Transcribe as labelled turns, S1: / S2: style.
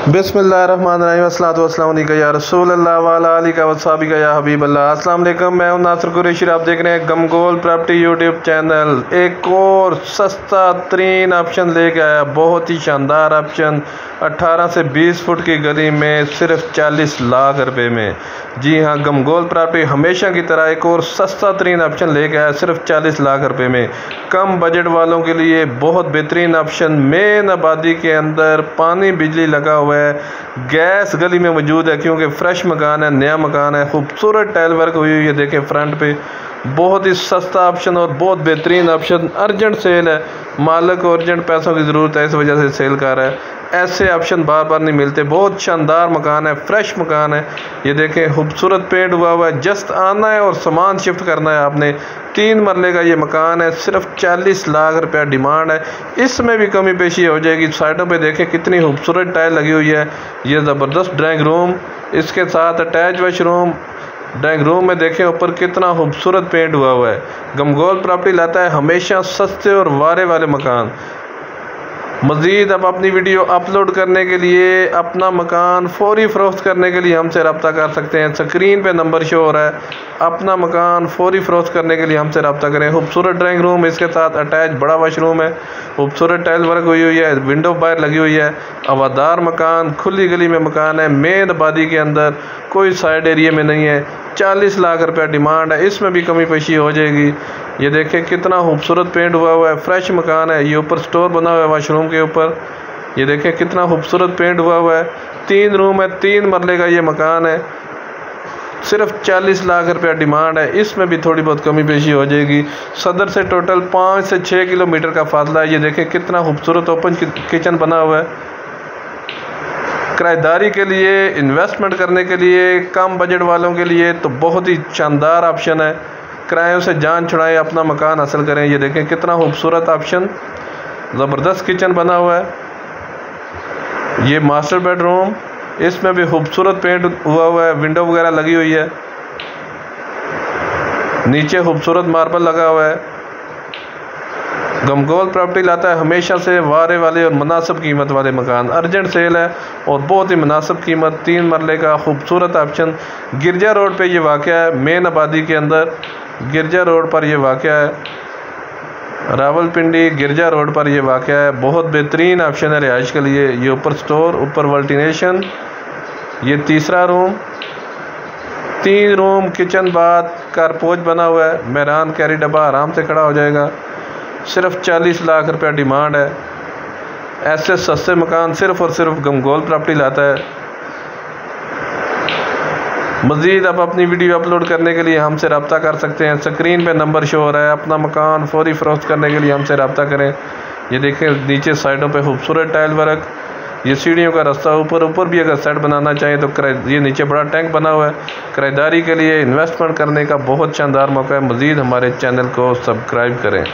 S1: बिस्मिल्लाहिर्रहमानिर्रहीम अस्सलातु वस्सलामु अलैका या रसूलल्लाह व अला आलिका व अस्हाबिका या हबीबल्लाह। अस्सलाम वालेकुम, मैं हूं नासिर कुरैशी। आप देख रहे हैं गमगोल प्रॉपर्टी यूट्यूब चैनल। एक और सस्ता तरीन ऑप्शन लेके आया, बहुत ही शानदार ऑप्शन। 18 से 20 फुट की गली में सिर्फ 40 लाख रुपए में। जी हाँ, गमगोल प्रॉपर्टी हमेशा की तरह एक और सस्ता तरीन ऑप्शन लेके आया, सिर्फ 40 लाख रुपए में। कम बजट वालों के लिए बहुत बेहतरीन ऑप्शन। मेन आबादी के अंदर पानी बिजली लगा हुआ है, गैस गली में मौजूद है क्योंकि फ्रेश मकान है, नया मकान है। खूबसूरत टाइल वर्क हुई हुई है, देखें फ्रंट पे। बहुत ही सस्ता ऑप्शन और बहुत बेहतरीन ऑप्शन। अर्जेंट सेल है, मालिक को अर्जेंट पैसों की ज़रूरत है, इस वजह से सेल कर रहा है। ऐसे ऑप्शन बार बार नहीं मिलते। बहुत शानदार मकान है, फ्रेश मकान है। ये देखें, खूबसूरत पेंट हुआ हुआ है। जस्ट आना है और सामान शिफ्ट करना है आपने। 3 मरले का ये मकान है, सिर्फ 40 लाख रुपया डिमांड है। इसमें भी कमी पेशी हो जाएगी। साइडों पे देखें कितनी खूबसूरत टाइल लगी हुई है। ये ज़बरदस्त ड्राइंग रूम, इसके साथ अटैच वॉशरूम। ड्राइंग रूम में देखें ऊपर कितना खूबसूरत पेंट हुआ हुआ है। गमगोल प्रॉपर्टी लाता है हमेशा सस्ते और वारे वाले मकान। मज़ीद आप अपनी वीडियो अपलोड करने के लिए, अपना मकान फौरी फ़रोख्त करने के लिए हमसे रब्ता कर सकते हैं। स्क्रीन पे नंबर शो हो रहा है। अपना मकान फौरी फ़रोख्त करने के लिए हमसे रब्ता करें। खूबसूरत ड्राइंग रूम, इसके साथ अटैच बड़ा वॉशरूम है। खूबसूरत टाइल वर्क हुई हुई है, विंडो बाहर लगी हुई है। हवादार मकान, खुली गली में मकान है, मेन आबादी के अंदर, कोई साइड एरिया में नहीं है। 40 लाख रुपया डिमांड है, इसमें भी कमी पेशी हो जाएगी। ये देखें कितना खूबसूरत पेंट हुआ हुआ है, फ्रेश मकान है। ये ऊपर स्टोर बना हुआ है वॉशरूम के ऊपर। ये देखें कितना खूबसूरत पेंट हुआ हुआ है। 3 रूम है, 3 मरले का ये मकान है। सिर्फ 40 लाख रुपया डिमांड है, इसमें भी थोड़ी बहुत कमी पेशी हो जाएगी। सदर से टोटल 5 से 6 किलोमीटर का फासला है। ये देखें कितना खूबसूरत ओपन किचन बना हुआ है। किराएदारी के लिए, इन्वेस्टमेंट करने के लिए, कम बजट वालों के लिए तो बहुत ही शानदार ऑप्शन है। किरायों से जान छुड़ाएं, अपना मकान हासिल करें। ये देखें कितना खूबसूरत ऑप्शन, ज़बरदस्त किचन बना हुआ है। ये मास्टर बेडरूम, इसमें भी खूबसूरत पेंट हुआ हुआ है, विंडो वगैरह लगी हुई है। नीचे खूबसूरत मार्बल लगा हुआ है। गमगोल प्रॉपर्टी लाता है हमेशा से वारे वाले और मुनासिब कीमत वाले मकान। अर्जेंट सेल है और बहुत ही मुनासिब कीमत। 3 मरले का खूबसूरत ऑप्शन। गिरजा रोड पे ये वाक़या है, मेन आबादी के अंदर गिरजा रोड पर ये वाक़या है। रावलपिंडी गिरजा रोड पर ये वाक़या है। बहुत बेहतरीन ऑप्शन है रिहाइश के लिए। ये ऊपर स्टोर, ऊपर वल्टिनेशन। ये तीसरा रूम, 3 रूम, किचन बाथ, कारपोच बना हुआ है। मेहरान कैरी डब्बा आराम से खड़ा हो जाएगा। सिर्फ 40 लाख रुपया डिमांड है। ऐसे सस्ते मकान सिर्फ और सिर्फ गमगोल प्रॉपर्टी लाता है। मज़ीद आप अपनी वीडियो अपलोड करने के लिए हमसे रब्ता कर सकते हैं। स्क्रीन पे नंबर शो हो रहा है। अपना मकान फौरी फ़रोख्त करने के लिए हमसे रब्ता करें। ये देखें नीचे साइडों पे खूबसूरत टाइल वर्क। ये सीढ़ियों का रास्ता, ऊपर भी अगर सेट बनाना चाहें तो ये नीचे बड़ा टैंक बना हुआ है। किराएदारी के लिए, इन्वेस्टमेंट करने का बहुत शानदार मौका है। मज़ीद हमारे चैनल को सब्सक्राइब करें।